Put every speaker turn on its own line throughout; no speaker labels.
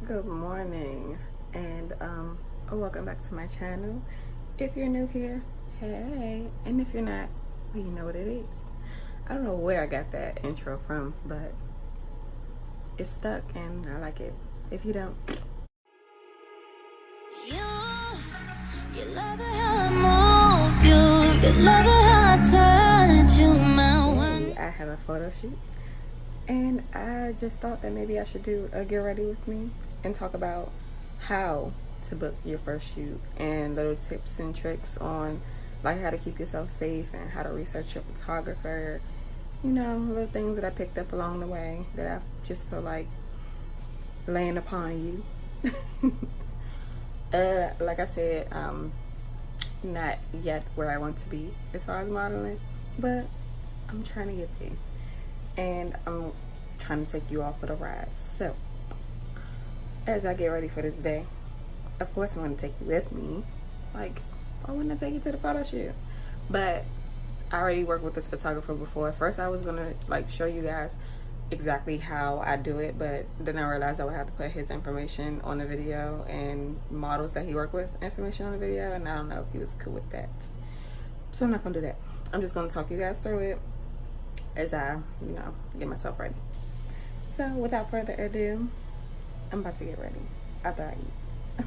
Good morning, and welcome back to my channel. If you're new here, hey, and if you're not, well, you know what it is. I don't know where I got that intro from, but it's stuck and I like it. If you don't, you love it how I move you love it how I touch you, my one. I have a photo shoot, and I just thought that maybe I should do a get ready with me and talk about how to book your first shoot and little tips and tricks on like how to keep yourself safe and how to research your photographer. You know, little things that I picked up along the way that I just feel like laying upon you. Like I said, not yet where I want to be as far as modeling, but I'm trying to get there, and I'm trying to take you all for the ride. So as I get ready for this day, of course I'm going to take you with me. Like, I want to take you to the photo shoot, but I already worked with this photographer before. First I was going to like show you guys exactly how I do it, but then I realized I would have to put his information on the video and models that he worked with information on the video, and I don't know if he was cool with that, so I'm not going to do that. I'm just going to talk you guys through it as I, you know, get myself ready. So without further ado, I'm about to get ready after I eat.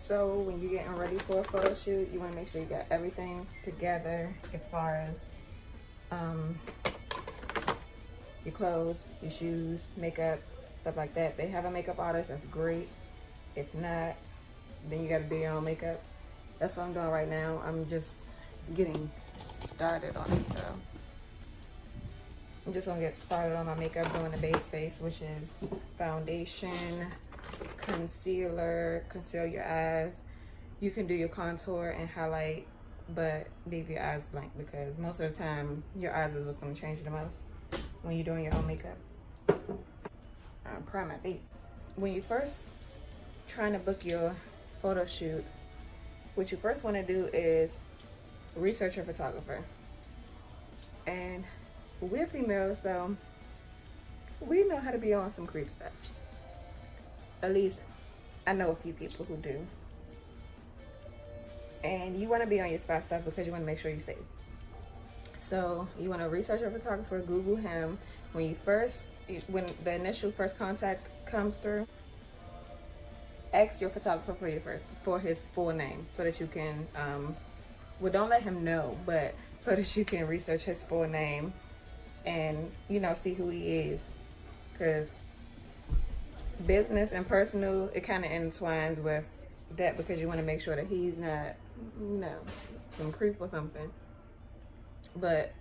So when you're getting ready for a photo shoot, you want to make sure you got everything together as far as your clothes, your shoes, makeup, stuff like that. If they have a makeup artist, that's great. If not, then you got to do your own makeup. That's what I'm doing right now. I'm just getting started on it though. I'm just gonna get started on my makeup, doing the base face, which is foundation, concealer, conceal your eyes. You can do your contour and highlight, but leave your eyes blank because most of the time your eyes is what's gonna change the most when you're doing your own makeup. Prime my feet. When you first trying to book your photo shoots, what you first want to do is research your photographer. And we're females, so we know how to be on some creep stuff. At least I know a few people who do. And you want to be on your spot stuff because you want to make sure you're safe. So you want to research your photographer, Google him. When the initial first contact comes through, ask your photographer for his full name so that you can, well, don't let him know, but so that you can research his full name and, you know, see who he is. Because business and personal, it kind of intertwines with that because you want to make sure that he's not, you know, some creep or something. But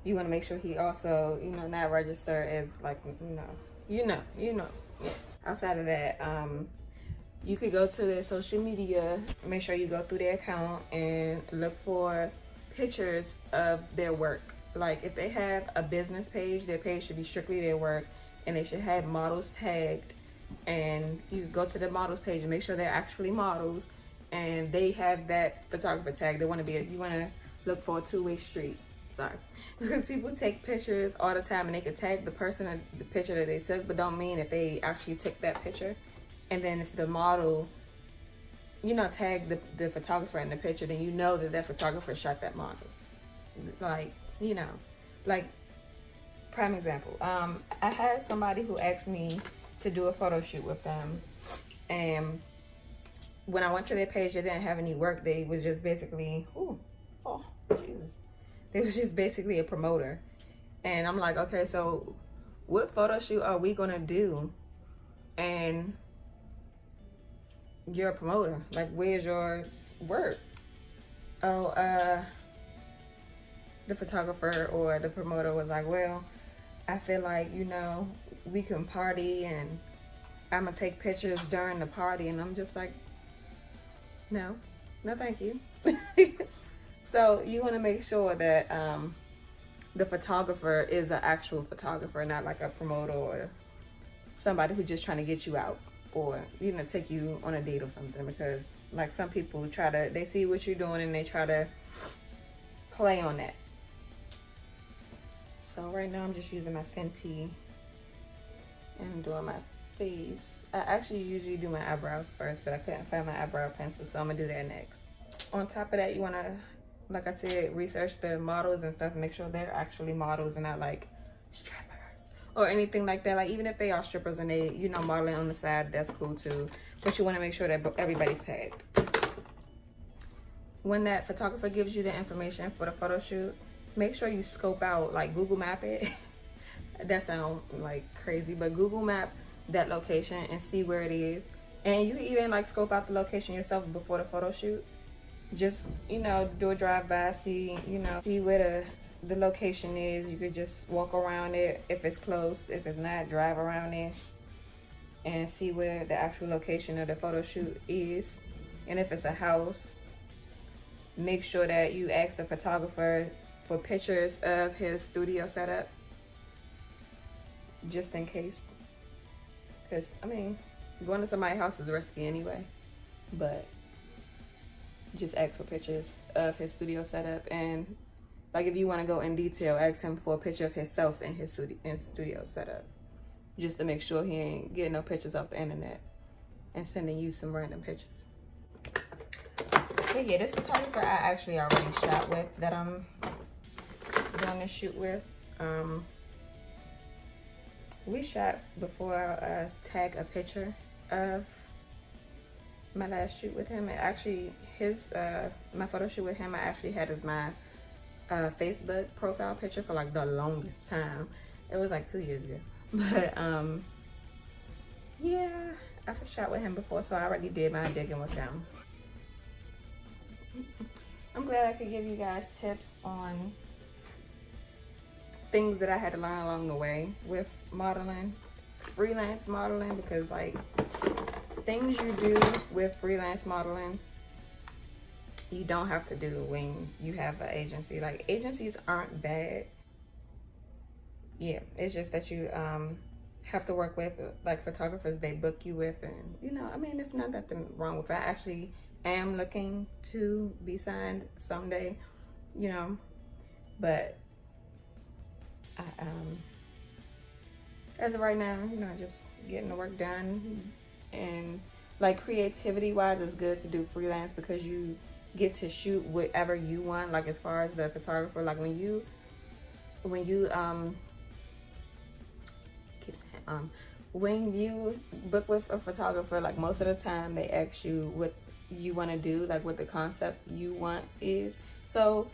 you want to make sure he also, you know, not register as like, you know. Yeah. Outside of that, you could go to their social media, make sure you go through their account and look for pictures of their work. Like if they have a business page, their page should be strictly their work, and they should have models tagged. And you go to the models page and make sure they're actually models and they have that photographer tag. You want to look for a two-way street. Sorry. Because people take pictures all the time and they can tag the person in the picture that they took, but don't mean if they actually took that picture. And then if the model, you know, tag the photographer in the picture, then you know that photographer shot that model. Like, you know, like prime example. I had somebody who asked me to do a photo shoot with them, and when I went to their page, they didn't have any work. They was just basically, they was just basically a promoter. And I'm like, okay, so what photo shoot are we gonna do? And you're a promoter. Like, where's your work? Oh, the photographer or the promoter was like, well, I feel like, you know, we can party and I'm gonna take pictures during the party. And I'm just like, no thank you. So you want to make sure that the photographer is an actual photographer, not like a promoter or somebody who's just trying to get you out. or, you know, take you on a date or something, because like some people they see what you're doing and they try to play on that. So right now I'm just using my Fenty and doing my face. I actually usually do my eyebrows first, but I couldn't find my eyebrow pencil, so I'm gonna do that next. On top of that, you wanna, like I said, research the models and stuff, make sure they're actually models and not like strippers or anything like that. Like even if they are strippers and they, you know, modeling on the side, that's cool too. But you wanna make sure that everybody's tagged. When that photographer gives you the information for the photo shoot, make sure you scope out, like Google map it. That sounds like crazy, but Google map that location and see where it is. And you can even like scope out the location yourself before the photo shoot. Just, you know, do a drive-by, see, you know, see where the location is. You could just walk around it if it's close. If it's not, drive around it and see where the actual location of the photo shoot is. And if it's a house, make sure that you ask the photographer for pictures of his studio setup, just in case. Because, I mean, going to somebody's house is risky anyway, but just ask for pictures of his studio setup. And like if you want to go in detail, ask him for a picture of himself in his studio setup, just to make sure he ain't getting no pictures off the internet and sending you some random pictures. But yeah, this photographer I actually already shot with, that I'm doing this shoot with. We shot before I tag a picture of my last shoot with him. And actually my photo shoot with him I actually had as my Facebook profile picture for like the longest time. It was like 2 years ago. But yeah, I've shot with him before, so I already did my digging with him. I'm glad I could give you guys tips on things that I had to learn along the way with modeling, freelance modeling, because like things you do with freelance modeling, you don't have to do when you have an agency. Like agencies aren't bad. Yeah, it's just that you have to work with like photographers they book you with, and you know, I mean, there's nothing wrong with that. I actually am looking to be signed someday, you know, but as of right now, you know, just getting the work done. And like creativity wise, it's good to do freelance because you get to shoot whatever you want. Like as far as the photographer, like when you when you book with a photographer, like most of the time they ask you what you want to do, like what the concept you want is. So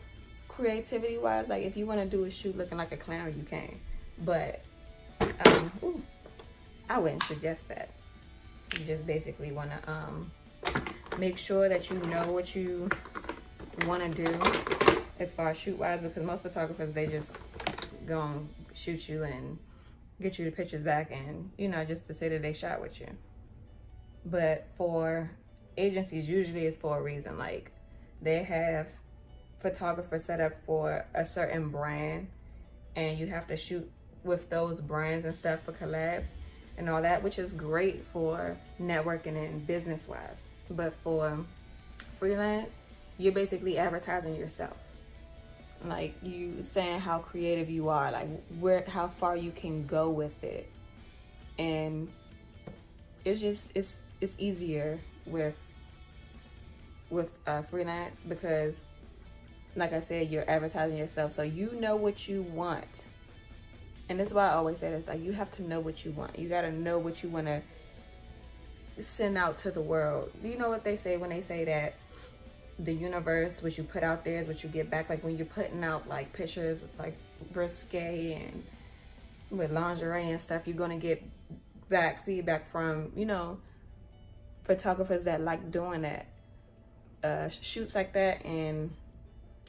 creativity wise, like if you want to do a shoot looking like a clown, you can, but I wouldn't suggest that. You just basically want to make sure that you know what you want to do as far as shoot wise, because most photographers, they just gonna shoot you and get you the pictures back, and you know, just to say that they shot with you. But for agencies, usually it's for a reason. Like they have photographers set up for a certain brand, and you have to shoot with those brands and stuff for collabs and all that, which is great for networking and business wise. But for freelance, you're basically advertising yourself. Like you saying how creative you are, like how far you can go with it. And it's just, it's easier with freelance because, like I said, you're advertising yourself, so you know what you want. And that's why I always say this, like you have to know what you want. You gotta know what you wanna send out to the world. You know what they say when they say that the universe, what you put out there is what you get back. Like when you're putting out like pictures like risque and with lingerie and stuff, you're gonna get back feedback from, you know, photographers that like doing that, shoots like that, and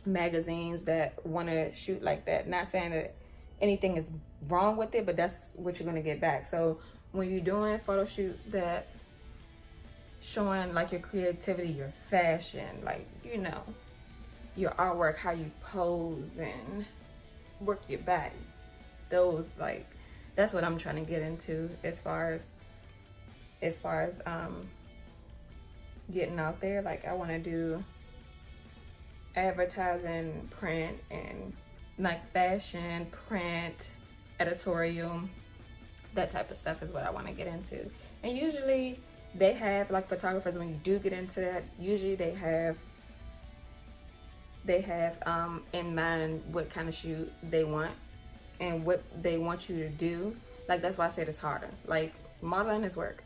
magazines that want to shoot like that. Not saying that anything is wrong with it, but that's what you're gonna get back. So when you're doing photo shoots that showing like your creativity, your fashion, like, you know, your artwork, how you pose and work your body, those, like, that's what I'm trying to get into as far as as far as getting out there. Like I want to do advertising, print, and like fashion, print, editorial, that type of stuff is what I want to get into. And usually they have, like, photographers, when you do get into that, usually they have in mind what kind of shoot they want and what they want you to do. Like, that's why I said it's harder. Like, modeling is work.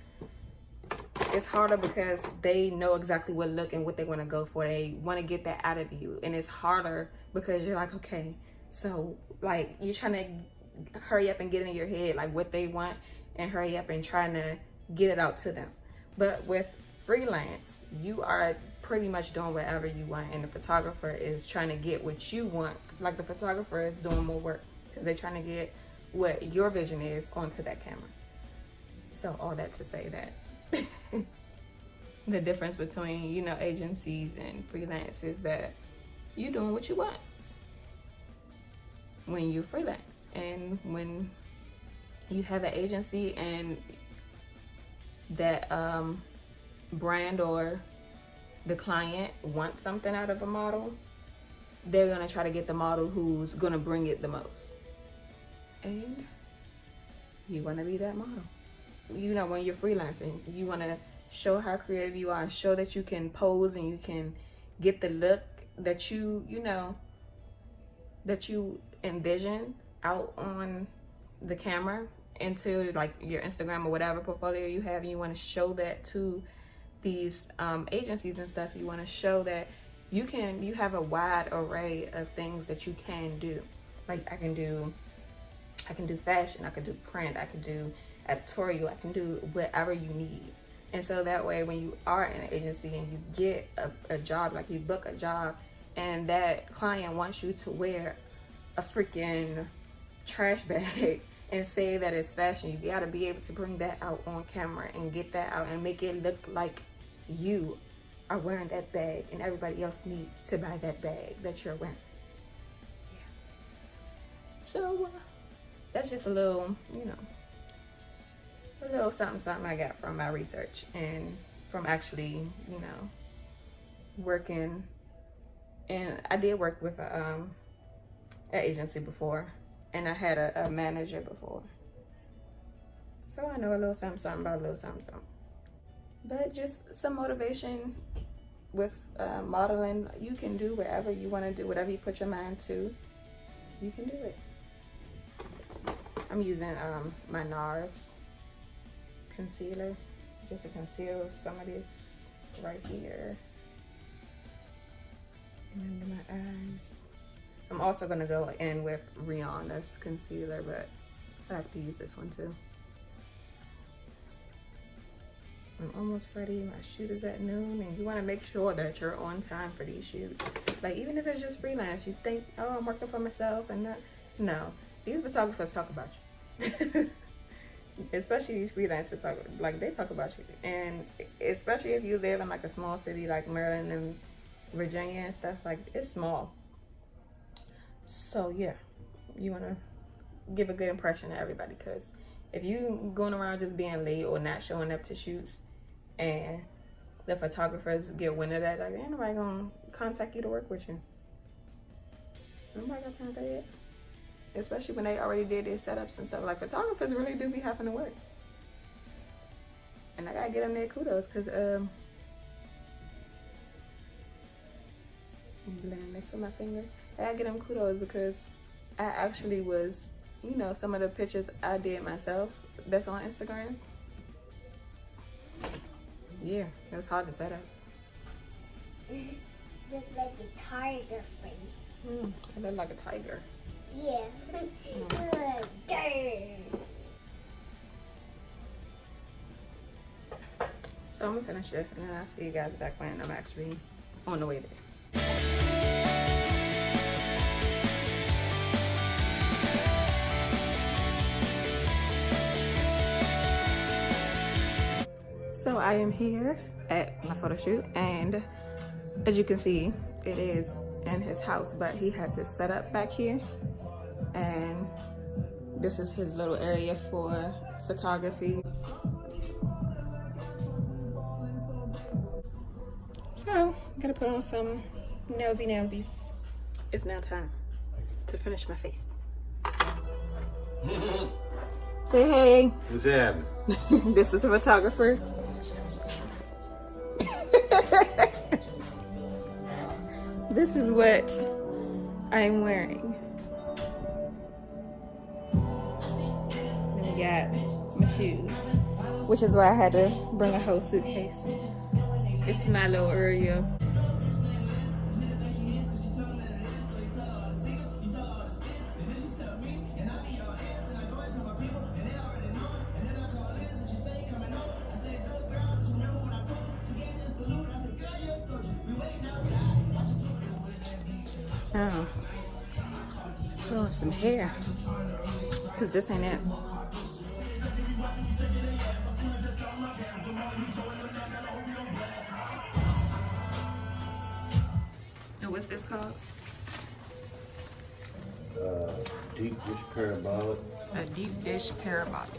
It's harder because they know exactly what look and what they want to go for. They want to get that out of you. And it's harder because you're like, okay, so like you're trying to hurry up and get in your head like what they want and hurry up and trying to get it out to them. But with freelance, you are pretty much doing whatever you want, and the photographer is trying to get what you want. Like, the photographer is doing more work because they're trying to get what your vision is onto that camera. So all that to say that the difference between, you know, agencies and freelance is that you're doing what you want when you freelance. And when you have an agency and that brand or the client wants something out of a model, they're gonna try to get the model who's gonna bring it the most. And you wanna be that model. You know, when you're freelancing, you wanna show how creative you are, show that you can pose and you can get the look that you know, that you envision out on the camera into like your Instagram or whatever portfolio you have, and you want to show that to these agencies and stuff. You want to show that you have a wide array of things that you can do. Like, I can do fashion, I can do print, I can do editorial, I can do whatever you need. And so that way, when you are in an agency and you get a job, like you book a job and that client wants you to wear a freaking trash bag and say that it's fashion, you gotta be able to bring that out on camera and get that out and make it look like you are wearing that bag and everybody else needs to buy that bag that you're wearing. Yeah. So that's just a little, you know, a little something I got from my research and from actually, you know, working. And I did work with an agency before, and I had a manager before, so I know a little something about a little something. But just some motivation with modeling. You can do whatever you want to do, whatever you put your mind to, you can do it. I'm using my NARS concealer just to conceal some of this right here and under my eyes. I'm also gonna go in with Rihanna's concealer, but I have to use this one too. I'm almost ready. My shoot is at noon, and you want to make sure that you're on time for these shoots. Like, even if it's just freelance, you think, oh, I'm working for myself, and not. No, these photographers talk about you. Especially these freelance photographers, like, they talk about you. And especially if you live in like a small city like Maryland and Virginia and stuff, like, it's small. So yeah, you want to give a good impression to everybody, because if you going around just being late or not showing up to shoots and the photographers get wind of that, like, ain't nobody gonna contact you to work with you. Nobody got time for that. Especially when they already did their setups and stuff. Like, photographers really do be having to work. And I gotta give them their kudos, because blend next to my finger. I gotta give them kudos because I actually was, you know, some of the pictures I did myself that's on Instagram. Yeah, it was hard to set up.
Look like a tiger face.
I look like a tiger.
Yeah.
So I'm gonna finish this and then I'll see you guys back when I'm actually on the way there. So I am here at my photo shoot, and as you can see, it is in his house, but he has his setup back here, and this is his little area for photography. Gotta put on some nosies. It's now time to finish my face. Say hey.
What's happening?
This is a photographer. This is what I'm wearing. Then we got my shoes, which is why I had to bring a whole suitcase. It's my little area. Oh, let's put on some hair, cause this ain't it. And what's this called?
Deep dish parabolic.
A deep dish parabolic.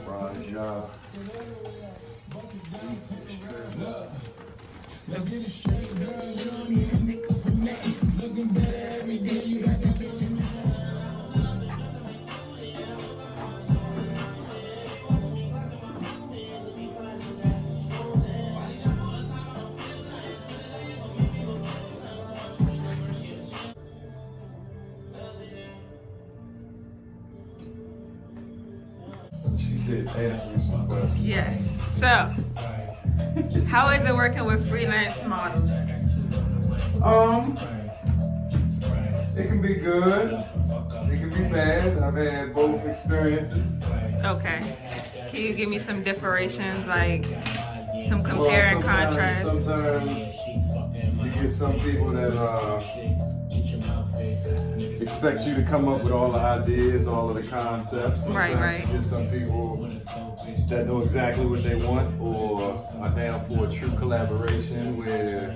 Raja. Deep dish parabolic.
Let's get it straight, girl. You don't need a nickel for nothing. Looking better every day. You got that bitch in
She said, answer me some questions.
Yes. So, how is it working with freelance models?
It can be good. It can be bad. I've had both experiences.
Okay. Can you give me some differentiations, like some compare and contrast?
Sometimes you get some people that expect you to come up with all the ideas, all of the concepts. Sometimes
Right.
you get some people that know exactly what they want or are down for a true collaboration where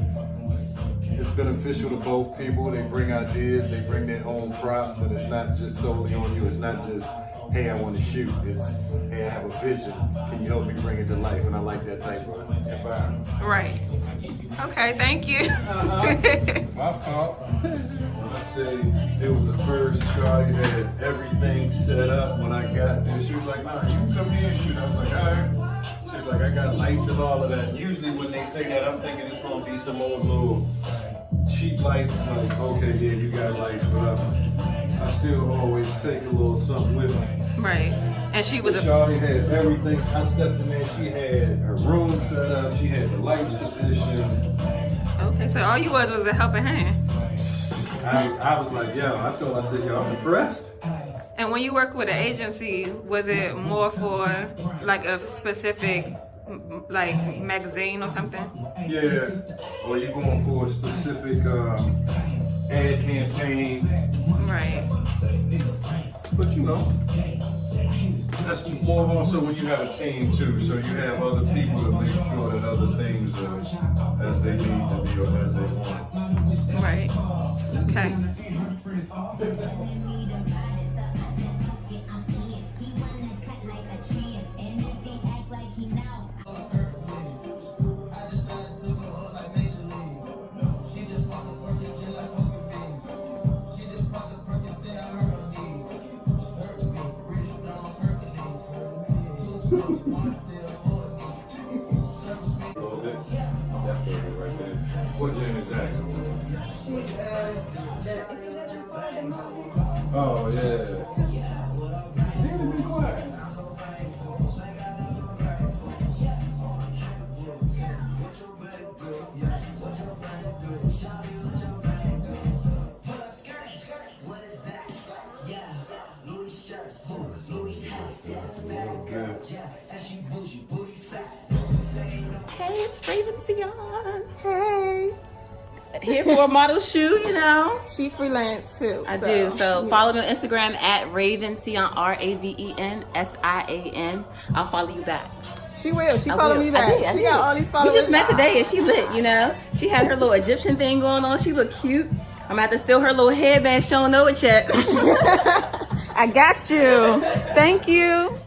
it's beneficial to both people. They bring ideas, they bring their own props, and it's not just solely on you. It's not just, hey, I want to shoot. It's, hey, I have a vision. Can you help me bring it to life? And I like that type of environment.
Right. Okay, thank you.
My fault. I say it was the first try. You had everything set up when I got there. She was like, nah, you can come here and shoot. I was like, all right. She was like, I got lights and all of that. Usually when they say that, I'm thinking it's going to be some old little cheap lights. Like, okay, yeah, you got lights, but I still always take a little something with me.
Right. And she was
Shawty had everything. I stepped in there. She had her room set up. She had the lights positioned.
okay, so all you was a helping hand.
I was like, yo, I said, yo, I'm impressed.
And when you work with an agency, was it more for like a specific like magazine or something?
Yeah. Or you going for a specific ad campaign.
Right.
But you know, that's more also when you have a team too. So you have other people to make sure that other things are as they need to be or as they want.
Right. Okay.
What Janet Jackson? Oh yeah. She can be quiet.
Hey, it's Raven Sion. Hey. Here for a model shoot, you know. She freelance too.
I do. So follow me on Instagram at Raven Sion, RAVENSIAN. I'll follow you back.
She will. She
I
followed
will.
me back.
I
She
did.
got all these followers.
We just met
now.
today and she lit, you know. She had her little Egyptian thing going on. She looked cute. I'm gonna have to steal her little headband showing no check.
I got you. Thank you.